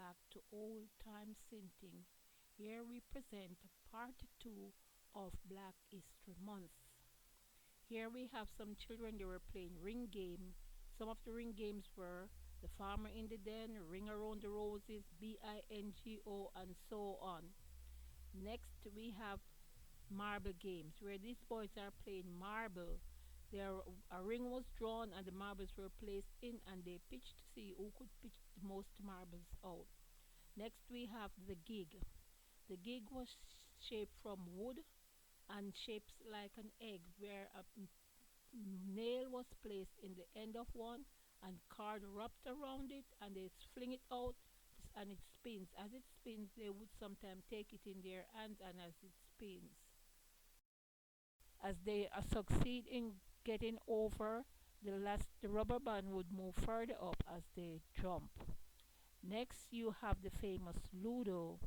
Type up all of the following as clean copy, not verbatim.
back to Old Time Sinting. Here we present part 2 of Black History Month. Here we have some children, they were playing ring game. Some of the ring games were The Farmer in the Den, Ring Around the Roses, BINGO, and so on. Next we have marble games where these boys are playing marble. There, a ring was drawn and the marbles were placed in, and they pitched to see who could pitch the most marbles out. Next, we have the gig. The gig was shaped from wood and shaped like an egg, where a nail was placed in the end of one and cord wrapped around it, and they fling it out and it spins. As it spins, they would sometimes take it in their hands, and as it spins, as they succeed in getting over the rubber band would move further up as they jump. Next, you have the famous Ludo.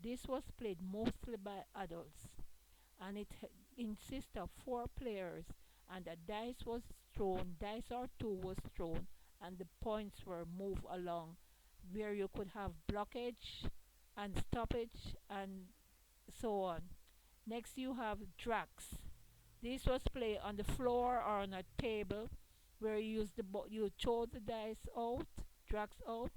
This was played mostly by adults, and it consists of four players, and a dice was thrown, dice or two was thrown, and the points were moved along, where you could have blockage and stoppage and so on. Next, you have Drax. This was played on the floor or on a table, where you throw the dice out, Drax out,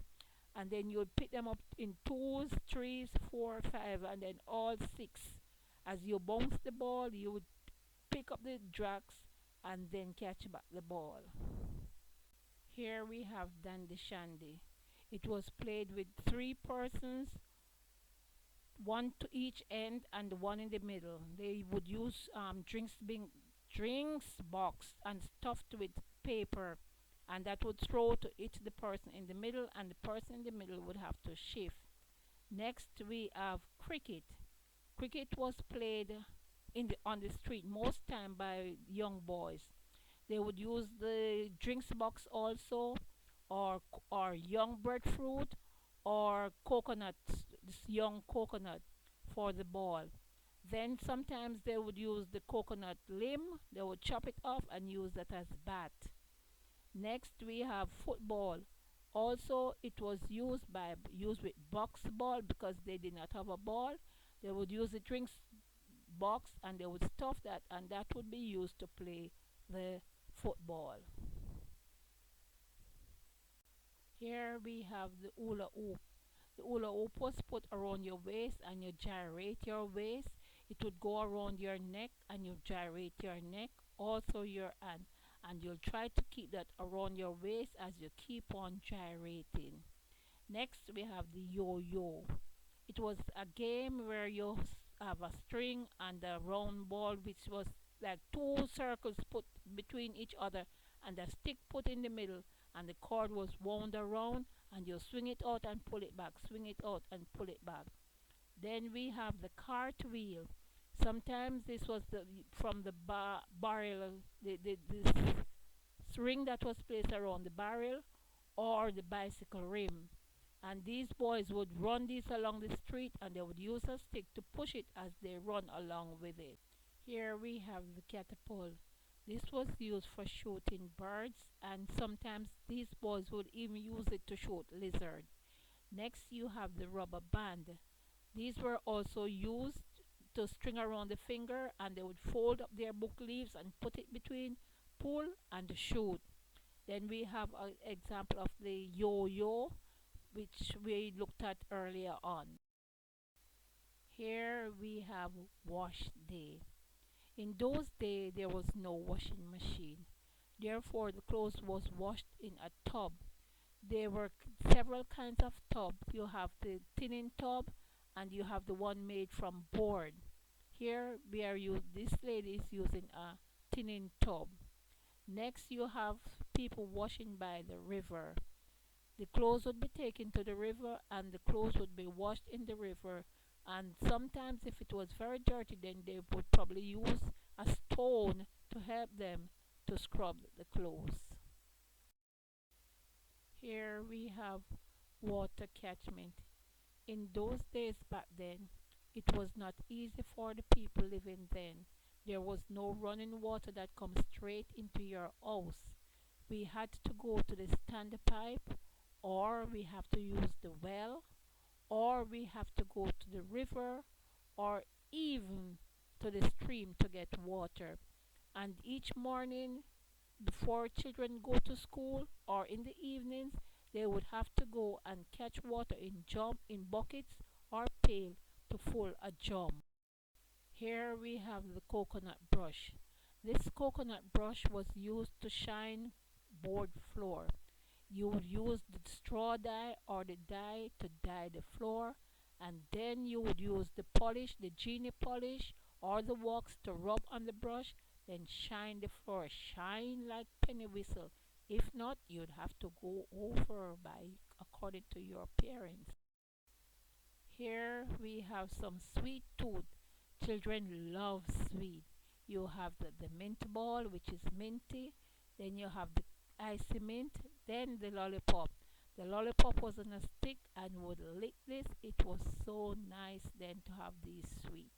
and then you would pick them up in twos, threes, four, five, and then all six. As you bounce the ball, you would pick up the Drax and then catch back the ball. Here we have Dandy Shandy. It was played with three persons, one to each end and one in the middle. They would use drinks box and stuffed with paper, and that would throw to each the person in the middle, and the person in the middle would have to shift. Next we have cricket. Cricket was played on the street most time by young boys. They would use the drinks box also, or young breadfruit, or coconut, this young coconut for the ball. Then sometimes they would use the coconut limb, they would chop it off and use that as bat. Next we have football. Also it was used with box ball because they did not have a ball. They would use the drinks box and they would stuff that, and that would be used to play the football. Here we have the hula hoop. The hula hoop was put around your waist and you gyrate your waist. It would go around your neck and you gyrate your neck, also your hand, and you'll try to keep that around your waist as you keep on gyrating. Next we have the yo-yo. It was a game where you have a string and a round ball, which was like two circles put between each other and a stick put in the middle, and the cord was wound around, and you swing it out and pull it back, swing it out and pull it back. Then we have the cartwheel. Sometimes this was from the barrel, the ring that was placed around the barrel or the bicycle rim. And these boys would run this along the street, and they would use a stick to push it as they run along with it. Here we have the catapult. This was used for shooting birds, and sometimes these boys would even use it to shoot lizards. Next you have the rubber band. These were also used to string around the finger, and they would fold up their book leaves and put it between, pull and shoot. Then we have an example of the yo-yo, which we looked at earlier on. Here we have wash day. In those days there was no washing machine. Therefore the clothes was washed in a tub. There were several kinds of tubs. You have the tinning tub and you have the one made from board. Here this lady is using a tinning tub. Next you have people washing by the river. The clothes would be taken to the river and the clothes would be washed in the river, and sometimes if it was very dirty then they would probably use a stone to help them to scrub the clothes. Here we have water catchment. In those days back then, it was not easy for the people living then. There was no running water that comes straight into your house. We had to go to the standpipe or we have to use the well, or we have to go to the river, or even to the stream to get water. And each morning, before children go to school or in the evenings, they would have to go and catch water in buckets or pail to fill a drum. Here we have the coconut brush. This coconut brush was used to shine board floor. You would use the straw dye or the dye to dye the floor, and then you would use the polish, the genie polish or the wax to rub on the brush, then shine the floor, shine like penny whistle. If not, you'd have to go over by according to your parents. Here we have some sweet tooth. Children love sweet. You have the mint ball, which is minty. Then you have the icy mint. Then the lollipop. The lollipop was on a stick and would lick this. It was so nice then to have these sweets.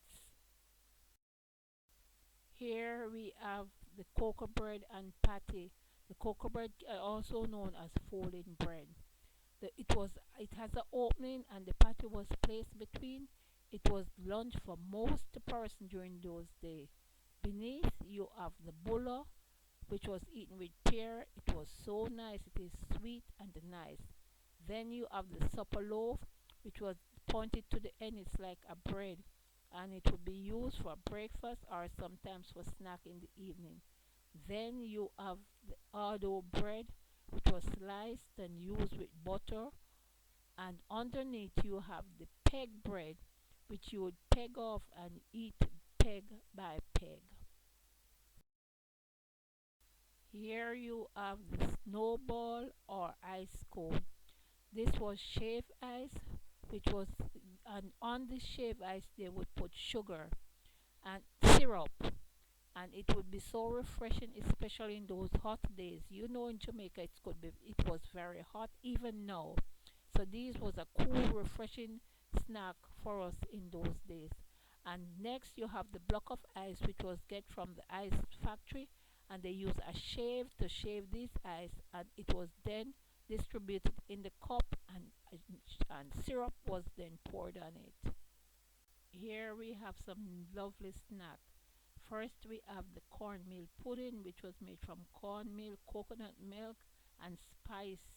Here we have the cocoa bread and patty. The cocoa bread, also known as folding bread. It has an opening and the patty was placed between. It was lunch for most person during those days. Beneath you have the bulla, which was eaten with pear. It was so nice. It is sweet and nice. Then you have the supper loaf, which was pointed to the end. It's like a bread, and it would be used for breakfast or sometimes for snack in the evening. Then you have the ardo bread, which was sliced and used with butter, and underneath you have the peg bread, which you would peg off and eat peg by peg. Here you have the snowball or ice cone. This was shaved ice, which was, and on the shaved ice they would put sugar and syrup, and it would be so refreshing, especially in those hot days. You know, in Jamaica it was very hot even now. So this was a cool, refreshing snack for us in those days. And next you have the block of ice, which was get from the ice factory, and they use a shave to shave this ice, and it was then distributed in the cup, and syrup was then poured on it. Here we have some lovely snack. First we have the cornmeal pudding, which was made from cornmeal, coconut milk, and spice.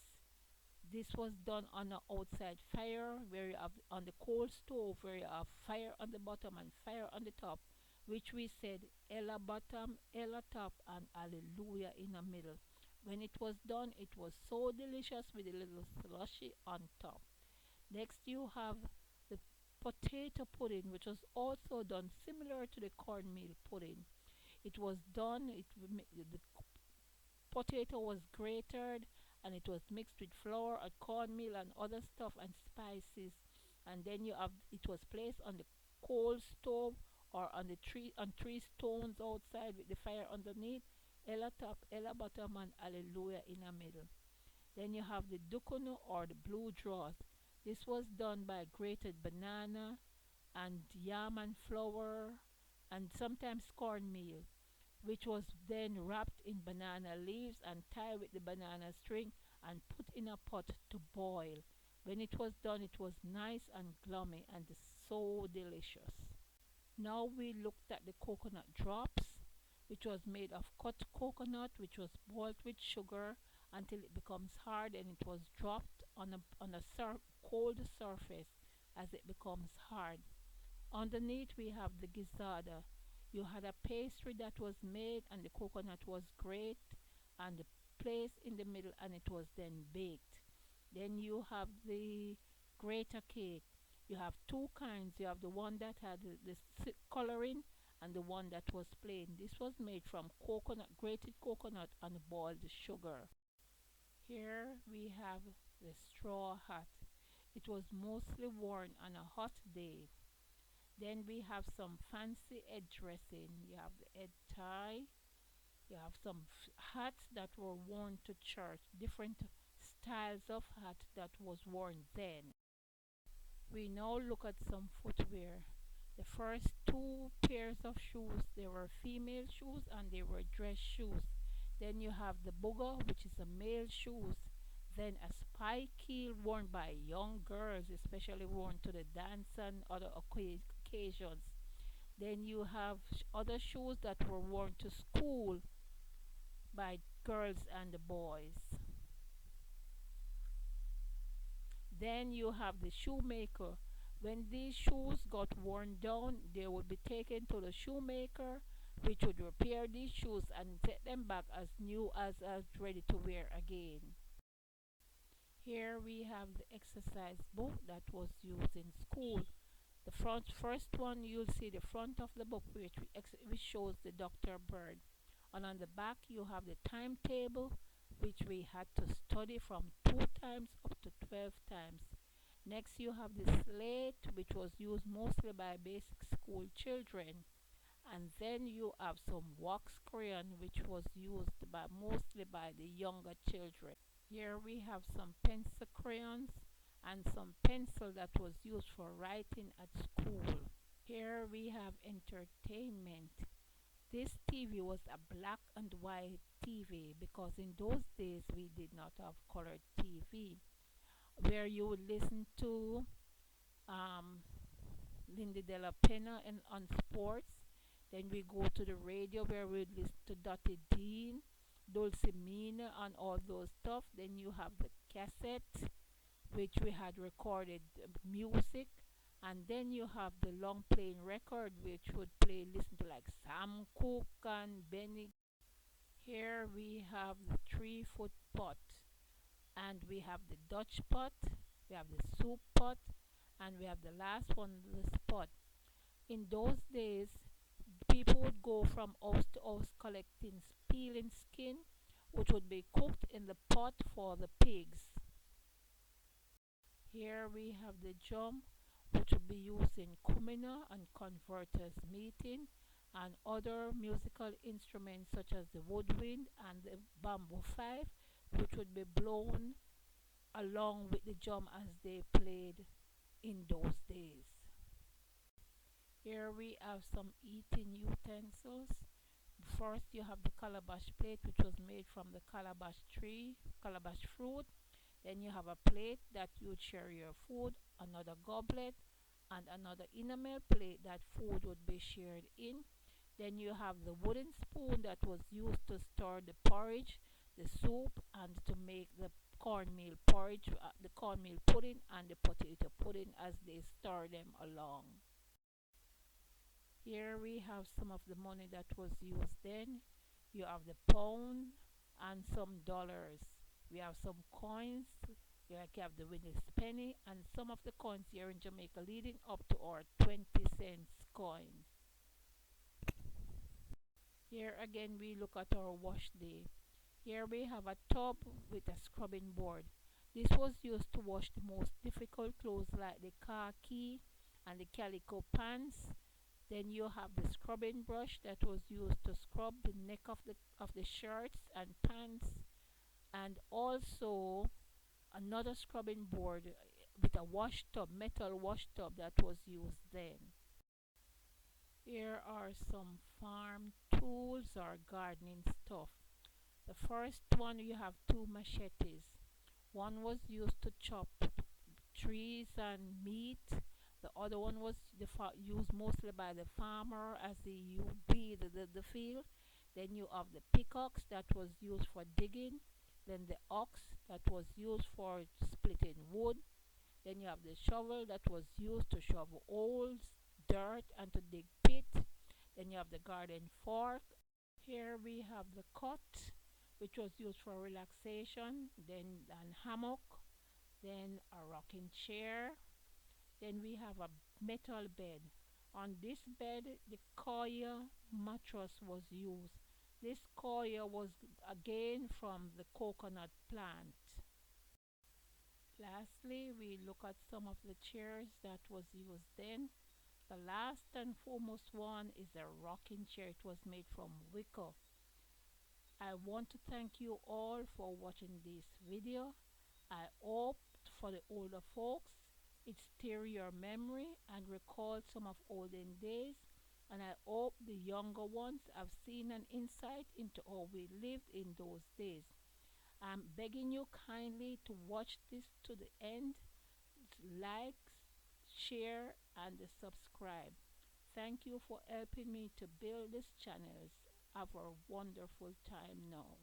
This was done on an outside fire where you have on the coal stove where you have fire on the bottom and fire on the top, which we said Ella bottom, Ella top, and Hallelujah in the middle. When it was done, it was so delicious with a little slushy on top. Next, you have the potato pudding, which was also done similar to the cornmeal pudding. It was done, the potato was grated and it was mixed with flour and cornmeal and other stuff and spices, and then it was placed on the coal stove or on three stones outside with the fire underneath, ella top, ella bottom, and hallelujah in the middle. Then you have the dukunu or the blue draws. This was done by grated banana and yam and flour and sometimes cornmeal, which was then wrapped in banana leaves and tied with the banana string and put in a pot to boil. When it was done, it was nice and glummy and so delicious. Now we looked at the coconut drops, which was made of cut coconut, which was boiled with sugar until it becomes hard, and it was dropped on a cold surface as it becomes hard. Underneath we have the gizzada. You had a pastry that was made and the coconut was grated and placed in the middle, and it was then baked. Then you have the grater cake. You have two kinds. You have the one that had the coloring and the one that was plain. This was made from coconut, grated coconut and boiled sugar. Here we have the straw hat. It was mostly worn on a hot day. Then we have some fancy head dressing. You have the head tie. You have some hats that were worn to church, different styles of hat that was worn then. We now look at some footwear. The first two pairs of shoes, they were female shoes and they were dress shoes. Then you have the booger, which is a male shoes. Then a spike heel worn by young girls, especially worn to the dance and other occasions. Then you have other shoes that were worn to school by girls and the boys. Then you have the shoemaker. When these shoes got worn down, they would be taken to the shoemaker, which would repair these shoes and set them back as new as ready to wear again. Here we have the exercise book that was used in school. The first one, you'll see the front of the book which shows the Dr. Bird. And on the back you have the timetable which we had to study from 2 times up to 12 times. Next you have the slate which was used mostly by basic school children. And then you have some wax crayon which was used mostly by the younger children. Here we have some pencil crayons and some pencil that was used for writing at school. Here we have entertainment. This TV was a black and white TV because in those days we did not have colored TV, where you would listen to um, Lindy Della Penna and on sports. Then we go to the radio where we listen to Dottie Dean, Dulcimina, and all those stuff. Then you have the cassette, which we had recorded music. And then you have the long playing record, which would listen to like Sam Cooke and Benny. Here we have the 3-foot pot, and we have the Dutch pot, we have the soup pot, and we have the last one, the spot. In those days, people would go from house to house collecting peeling skin, which would be cooked in the pot for the pigs. Here we have the drum, which would be used in kumina and converters meeting, and other musical instruments such as the woodwind and the bamboo fife, which would be blown along with the drum as they played in those days. Here we have some eating utensils. First you have the calabash plate, which was made from the calabash tree, calabash fruit. Then you have a plate that you would share your food, another goblet, and another enamel plate that food would be shared in. Then you have the wooden spoon that was used to store the porridge, the soup, and to make the cornmeal porridge, the cornmeal pudding, and the potato pudding as they store them along. Here we have some of the money that was used then. You have the pound and some dollars. We have some coins, like you have the Winnie's penny, and some of the coins here in Jamaica leading up to our 20 cents coin. Here again we look at our wash day. Here we have a tub with a scrubbing board. This was used to wash the most difficult clothes like the khaki and the calico pants. Then you have the scrubbing brush that was used to scrub the neck of the shirts and pants, and also another scrubbing board with a wash tub, metal wash tub that was used then. Here are some farm tools or gardening stuff. The first one, you have 2 machetes. One was used to chop trees and meat. The other one was used mostly by the farmer as he weed the field. Then you have the pickaxe that was used for digging. Then the ox that was used for splitting wood. Then you have the shovel that was used to shovel holes, dirt, and to dig pit. Then you have the garden fork. Here we have the cot, which was used for relaxation. Then an hammock. Then a rocking chair. Then we have a metal bed. On this bed, the coir mattress was used. This coir was again from the coconut plant. Lastly, we look at some of the chairs that was used then. The last and foremost one is a rocking chair. It was made from wicker. I want to thank you all for watching this video. I hope for the older folks it stir your memory and recall some of olden days, and I hope the younger ones have seen an insight into how we lived in those days. I'm begging you kindly to watch this to the end, like, share, and subscribe. Thank you for helping me to build this channel. Have a wonderful time now.